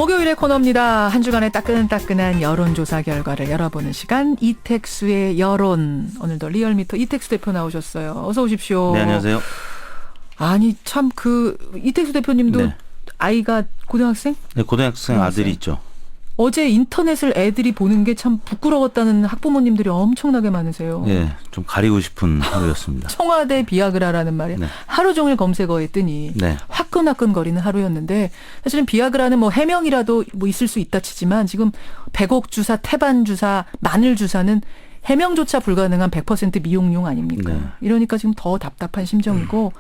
목요일의 코너입니다. 한 주간의 따끈따끈한 여론조사 결과를 열어보는 시간, 이택수의 여론. 오늘도 리얼미터 이택수 대표 나오셨어요. 어서 오십시오. 네, 안녕하세요. 아니 참 이택수 대표님도 네. 아이가 고등학생? 네, 고등학생 아들이 있죠. 어제 인터넷을 애들이 보는 게 참 부끄러웠다는 학부모님들이 엄청나게 많으세요. 네, 좀 가리고 싶은 하루였습니다. 청와대 비아그라라는 말에 네. 하루 종일 검색어에 뜨니 네. 화끈화끈거리는 하루였는데, 사실은 비아그라는 뭐 해명이라도 뭐 있을 수 있다 치지만 지금 100억 주사, 태반 주사, 마늘 주사는 해명조차 불가능한 100% 미용용 아닙니까? 네. 이러니까 지금 더 답답한 심정이고,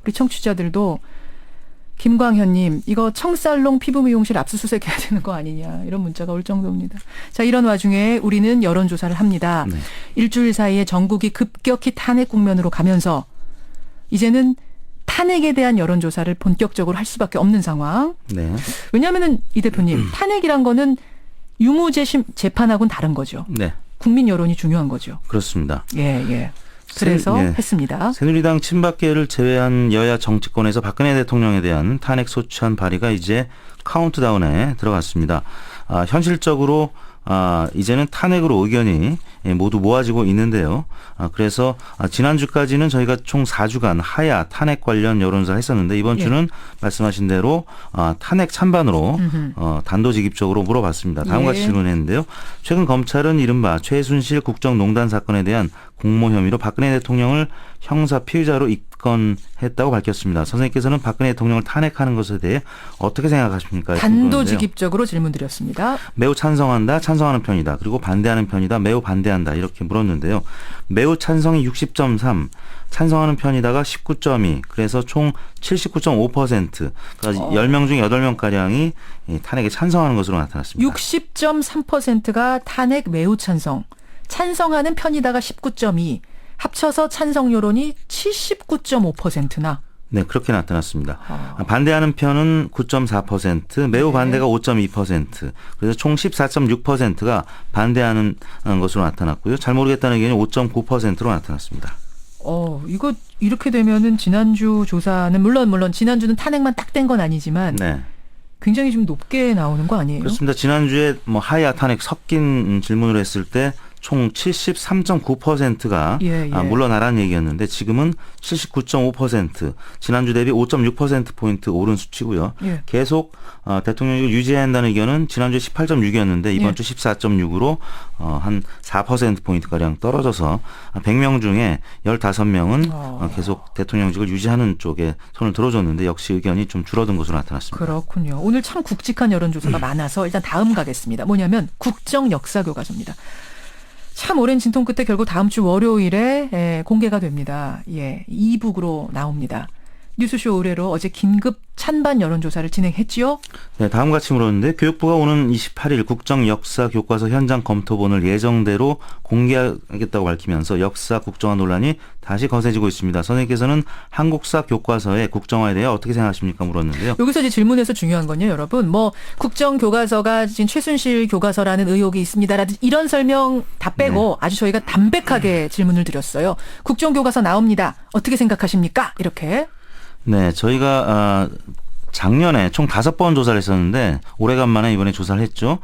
우리 청취자들도 김광현님, 이거 청살롱 피부 미용실 압수수색해야 되는 거 아니냐, 이런 문자가 올 정도입니다. 자, 이런 와중에 우리는 여론조사를 합니다. 네. 일주일 사이에 전국이 급격히 탄핵 국면으로 가면서 이제는 탄핵에 대한 여론조사를 본격적으로 할 수밖에 없는 상황. 네. 왜냐하면은 이 대표님, 탄핵이란 거는 유무죄 재판하고는 다른 거죠. 네. 국민 여론이 중요한 거죠. 그렇습니다. 예, 예. 그래서 네. 했습니다. 새누리당 친박계를 제외한 여야 정치권에서 박근혜 대통령에 대한 탄핵 소추안 발의가 이제 카운트다운에 들어갔습니다. 현실적으로 이제는 탄핵으로 의견이 모두 모아지고 있는데요. 그래서 지난주까지는 저희가 총 4주간 하야 탄핵 관련 여론조사를 했었는데, 이번 주는 말씀하신 대로 탄핵 찬반으로 단도직입적으로 물어봤습니다. 다음과 같이 질문했는데요. 최근 검찰은 이른바 최순실 국정농단 사건에 대한 공모 혐의로 박근혜 대통령을 형사 피의자로 입건했다고 밝혔습니다. 선생님께서는 박근혜 대통령을 탄핵하는 것에 대해 어떻게 생각하십니까? 단도직입적으로 질문드렸습니다. 매우 찬성한다, 찬성하는 편이다, 그리고 반대하는 편이다, 매우 반대한다, 이렇게 물었는데요. 매우 찬성이 60.3, 찬성하는 편이다가 19.2, 그래서 총 79.5%, 그러니까 10명 중 8명가량이 탄핵에 찬성하는 것으로 나타났습니다. 60.3%가 탄핵 매우 찬성, 찬성하는 편이다가 19.2, 합쳐서 찬성 여론이 79.5%나. 네, 그렇게 나타났습니다. 반대하는 편은 9.4%, 매우 반대가 5.2%, 그래서 총 14.6%가 반대하는 것으로 나타났고요. 잘 모르겠다는 의견이 5.9%로 나타났습니다. 이거 이렇게 되면은 지난주 조사는 물론 지난주는 탄핵만 딱 된 건 아니지만 네. 굉장히 좀 높게 나오는 거 아니에요? 그렇습니다. 지난주에 하야 탄핵 섞인 질문을 했을 때 총 73.9%가 물러나라는 얘기였는데, 지금은 79.5%, 지난주 대비 5.6%포인트 오른 수치고요. 예. 계속 대통령을 유지해야 한다는 의견은 지난주에 18.6이었는데 이번 주 14.6으로 한 4%포인트가량 떨어져서 100명 중에 15명은 계속 대통령직을 유지하는 쪽에 손을 들어줬는데, 역시 의견이 좀 줄어든 것으로 나타났습니다. 그렇군요. 오늘 참 굵직한 여론조사가 많아서 일단 다음 가겠습니다. 뭐냐면 국정역사교과서입니다. 참 오랜 진통 끝에 결국 다음 주 월요일에 공개가 됩니다. 예, 이북으로 나옵니다. 뉴스쇼 의뢰로 어제 긴급 찬반 여론조사를 진행했지요? 네, 다음과 같이 물었는데, 교육부가 오는 28일 국정역사교과서 현장 검토본을 예정대로 공개하겠다고 밝히면서 역사 국정화 논란이 다시 거세지고 있습니다. 선생님께서는 한국사 교과서의 국정화에 대해 어떻게 생각하십니까? 물었는데요. 여기서 이제 질문에서 중요한 건요, 여러분. 국정교과서가 지금 최순실 교과서라는 의혹이 있습니다라든지 이런 설명 다 빼고 아주 저희가 담백하게 질문을 드렸어요. 국정교과서 나옵니다. 어떻게 생각하십니까? 이렇게. 네, 저희가 작년에 총 5번 조사를 했었는데 오래간만에 이번에 조사를 했죠.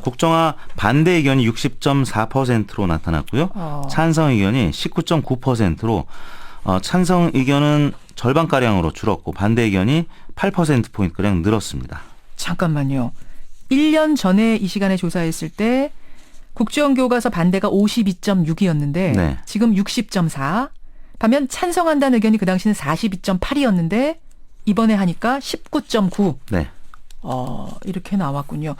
국정화 반대 의견이 60.4%로 나타났고요. 찬성 의견이 19.9%로 찬성 의견은 절반가량으로 줄었고 반대 의견이 8%포인트가량 늘었습니다. 잠깐만요. 1년 전에 이 시간에 조사했을 때 국정교과서 반대가 52.6이었는데 지금 60.4. 반면 찬성한다는 의견이 그 당시는 42.8이었는데 이번에 하니까 19.9. 네. 이렇게 나왔군요.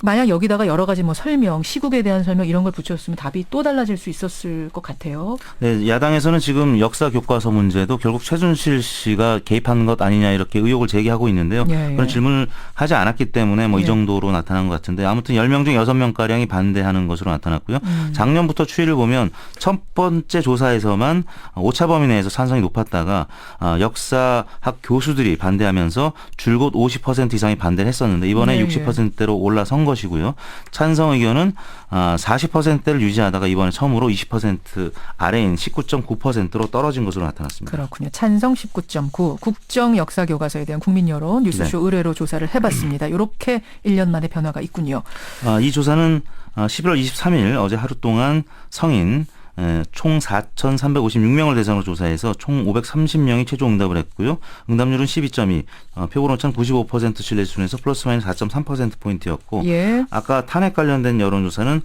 만약 여기다가 여러 가지 설명, 시국에 대한 설명 이런 걸 붙였으면 답이 또 달라질 수 있었을 것 같아요. 네, 야당에서는 지금 역사 교과서 문제도 결국 최순실 씨가 개입한 것 아니냐 이렇게 의혹을 제기하고 있는데요. 그런 질문을 하지 않았기 때문에 이 정도로 나타난 것 같은데, 아무튼 10명 중 6명가량이 반대하는 것으로 나타났고요. 작년부터 추이를 보면 첫 번째 조사에서만 오차 범위 내에서 찬성이 높았다가 역사학 교수들이 반대하면서 줄곧 50% 이상이 반대를 했었는데, 이번에 60%대로 올라선 것이고요. 찬성 의견은 40%대를 유지하다가 이번에 처음으로 20% 아래인 19.9%로 떨어진 것으로 나타났습니다. 그렇군요. 찬성 19.9. 국정 역사 교과서에 대한 국민 여론 뉴스쇼 의뢰로 조사를 해봤습니다. 이렇게 1년 만에 변화가 있군요. 이 조사는 11월 23일 어제 하루 동안 성인 총 4,356명을 대상으로 조사해서 총 530명이 최종 응답을 했고요. 응답률은 12.2, 표본오차는 95% 신뢰 수준에서 플러스 마이너스 4.3%포인트였고 예. 아까 탄핵 관련된 여론조사는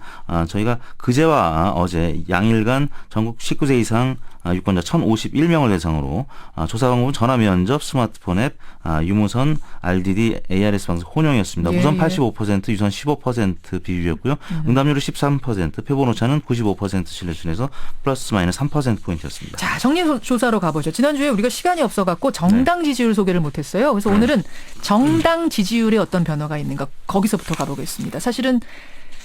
저희가 그제와 어제 양일간 전국 19세 이상 유권자 1,051명을 대상으로 조사 방법은 전화 면접, 스마트폰 앱, 유무선, RDD, ARS 방송 혼용이었습니다. 예, 우선 예. 85%, 유선 15% 비율이었고요. 응답률은 13%, 표본 오차는 95% 신뢰 수준에서 플러스 마이너스 3%포인트였습니다. 자, 정리조사로 가보죠. 지난주에 우리가 시간이 없어갖고 정당 지지율 소개를 못했어요. 그래서 오늘은 정당 지지율에 어떤 변화가 있는가 거기서부터 가보겠습니다. 사실은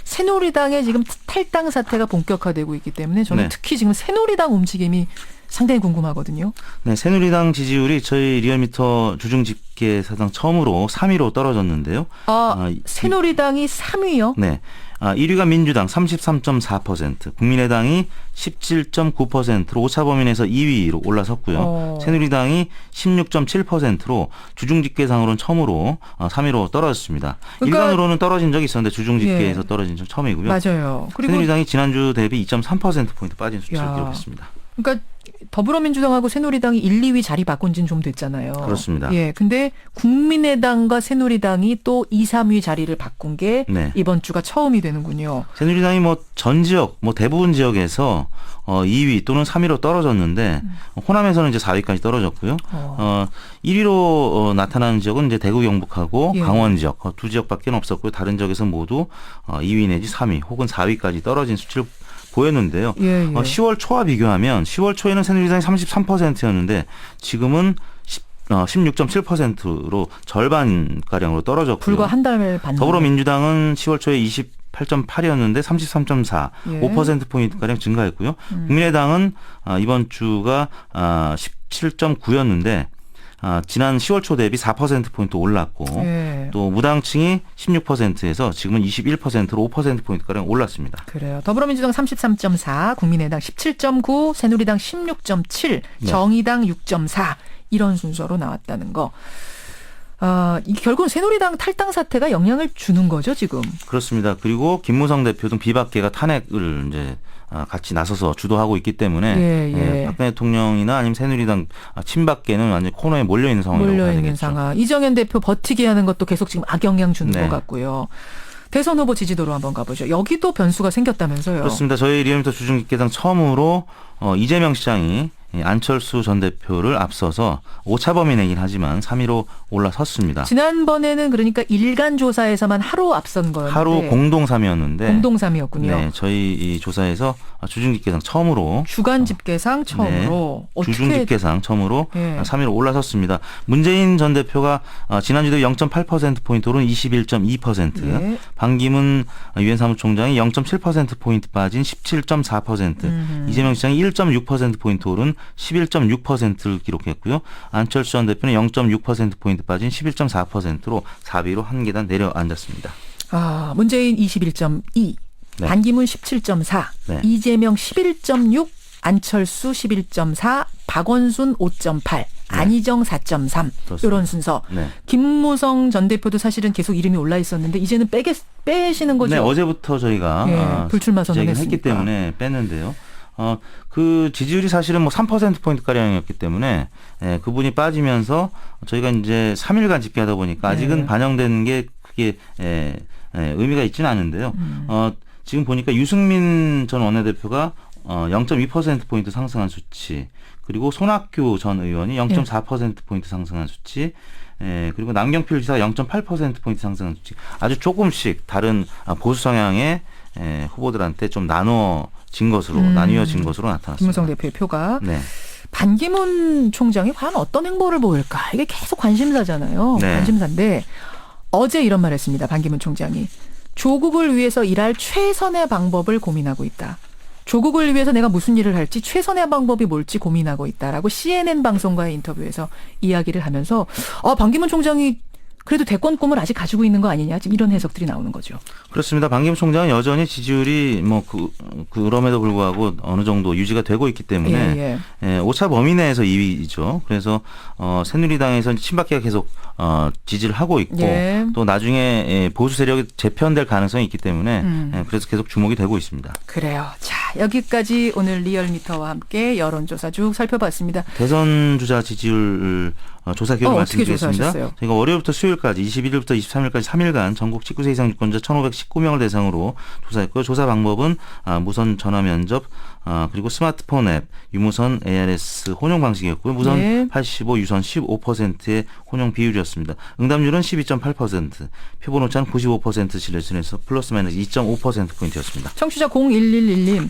새누리당의 지금 탈당 사태가 본격화되고 있기 때문에 저는 네. 특히 지금 새누리당 움직임이 상당히 궁금하거든요. 네, 새누리당 지지율이 저희 리얼미터 주중 집계 사상 처음으로 3위로 떨어졌는데요. 새누리당이 3위요? 네. 1위가 민주당 33.4%, 국민의당이 17.9%로 오차범위 내에서 2위로 올라섰고요. 새누리당이 16.7%로 주중집계상으로는 처음으로 3위로 떨어졌습니다. 그러니까 일간으로는 떨어진 적이 있었는데 주중집계에서 떨어진 적 처음이고요. 맞아요. 그리고 새누리당이 지난주 대비 2.3%포인트 빠진 수치를 기록했습니다. 그러니까 더불어민주당하고 새누리당이 1, 2위 자리 바꾼 지는 좀 됐잖아요. 그렇습니다. 예, 근데 국민의당과 새누리당이 또 2, 3위 자리를 바꾼 게 네. 이번 주가 처음이 되는군요. 새누리당이 전 지역, 대부분 지역에서 2위 또는 3위로 떨어졌는데 호남에서는 이제 4위까지 떨어졌고요. 1위로 나타나는 지역은 이제 대구 경북하고 예. 강원 지역 두 지역밖에 없었고요. 다른 지역에서 모두 2위 내지 3위 혹은 4위까지 떨어진 수치를 보였는데요. 예, 예. 10월 초와 비교하면 10월 초에는 새누리당이 33%였는데 지금은 16.7%로 절반가량으로 떨어졌고요. 불과 한 달 반. 더불어민주당은 10월 초에 28.8이었는데 33.4, 예. 5%포인트가량 증가했고요. 국민의당은 이번 주가 17.9였는데 지난 10월 초 대비 4%포인트 올랐고 예. 또 무당층이 16%에서 지금은 21%로 5%포인트가량 올랐습니다. 그래요. 더불어민주당 33.4, 국민의당 17.9, 새누리당 16.7, 네. 정의당 6.4 이런 순서로 나왔다는 거. 이게 결국은 새누리당 탈당 사태가 영향을 주는 거죠, 지금. 그렇습니다. 그리고 김무성 대표 등 비박계가 탄핵을 이제 같이 나서서 주도하고 있기 때문에 예. 박근혜 대통령이나 아니면 새누리당 친박계는 완전 코너에 몰려 있는 상황이라고 봐야 몰려있는 되겠죠. 상황. 이정현 대표 버티게 하는 것도 계속 지금 악영향 주는 네. 것 같고요. 대선 후보 지지도로 한번 가보죠. 여기도 변수가 생겼다면서요. 그렇습니다. 저희 리얼미터 주중집계상 처음으로 이재명 시장이 안철수 전 대표를 앞서서 오차범위 내긴 하지만 3위로 올라섰습니다. 지난번에는 그러니까 일간 조사에서만 하루 앞선 거였는데. 하루 공동 3위였는데 공동 3위였군요. 네, 저희 이 조사에서 주중집계상 처음으로 주간 집계상 처음으로 어떻게 주중집계상 처음으로 예. 3위로 올라섰습니다. 문재인 전 대표가 지난주도 0.8%포인트 오른 21.2%, 예. 반기문 유엔 사무총장이 0.7%포인트 빠진 17.4%, 이재명 시장이 1.6%포인트 오른 11.6%를 기록했고요. 안철수 전 대표는 0.6%포인트 빠진 11.4%로 4위로 한 계단 내려앉았습니다. 문재인 21.2, 네. 반기문 17.4, 네. 이재명 11.6, 안철수 11.4, 박원순 5.8, 안희정 4.3 그렇습니다. 이런 순서. 네. 김무성 전 대표도 사실은 계속 이름이 올라 있었는데 이제는 빼시는 거죠. 네, 어제부터 저희가 불출마 했기 선언했으니까. 때문에 뺐는데요. 그 지지율이 사실은 3%포인트 가량이었기 때문에 그분이 빠지면서 저희가 이제 3일간 집계하다 보니까 아직은 네. 반영된 게 크게 의미가 있지는 않은데요. 지금 보니까 유승민 전 원내대표가 0.2%포인트 상승한 수치, 그리고 손학규 전 의원이 0.4%포인트 상승한 수치, 그리고 남경필 지사가 0.8%포인트 상승한 수치, 아주 조금씩 다른 보수 성향의 후보들한테 좀 나뉘어진 것으로 나타났습니다. 김무성 대표의 표가. 네. 반기문 총장이 과연 어떤 행보를 보일까? 이게 계속 관심사잖아요. 네. 관심사인데 어제 이런 말 했습니다. 반기문 총장이. 조국을 위해서 일할 최선의 방법을 고민하고 있다. 조국을 위해서 내가 무슨 일을 할지 최선의 방법이 뭘지 고민하고 있다라고 CNN 방송과의 인터뷰에서 이야기를 하면서 반기문 총장이 그래도 대권 꿈을 아직 가지고 있는 거 아니냐 지금 이런 해석들이 나오는 거죠. 그렇습니다. 반기문 총장은 여전히 지지율이 그럼에도 불구하고 어느 정도 유지가 되고 있기 때문에 오차 범위 내에서 2위죠. 그래서 새누리당에서 친박계가 계속 지지를 하고 있고 또 나중에 보수 세력이 재편될 가능성이 있기 때문에 그래서 계속 주목이 되고 있습니다. 그래요. 자, 여기까지 오늘 리얼미터와 함께 여론조사 쭉 살펴봤습니다. 대선 주자 지지율 조사 기록 말씀드리겠습니다. 조사하셨어요? 저희가 월요일부터 수요일까지 21일부터 23일까지 3일간 전국 19세 이상 유권자 1,519명을 대상으로 조사했고요. 조사 방법은 무선 전화 면접 그리고 스마트폰 앱, 유무선 ARS 혼용 방식이었고요. 무선 85, 유선 15%의 혼용 비율이었습니다. 응답률은 12.8%, 표본 오차는 95% 신뢰선에서 플러스 마이너스 2.5%포인트였습니다. 청취자 0111님.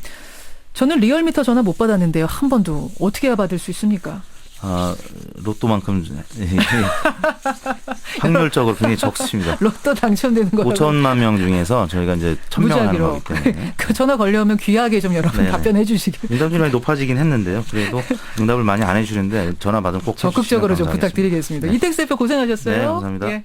저는 리얼미터 전화 못 받았는데요. 한 번도. 어떻게 해야 받을 수 있습니까? 로또만큼 확률적으로 굉장히 적습니다. 로또 당첨되는 거 5천만 명 중에서 저희가 이제 1,000명을 하는 거기 때문에 그 전화 걸려오면 귀하게 좀 여러분 답변해 주시길. 응답률이 많이 높아지긴 했는데요. 그래도 응답을 많이 안 해주시는데 전화 받으면 꼭 적극적으로 좀 해주시면 감사하겠습니다. 부탁드리겠습니다. 이택수 대표 고생하셨어요. 네, 감사합니다. 예.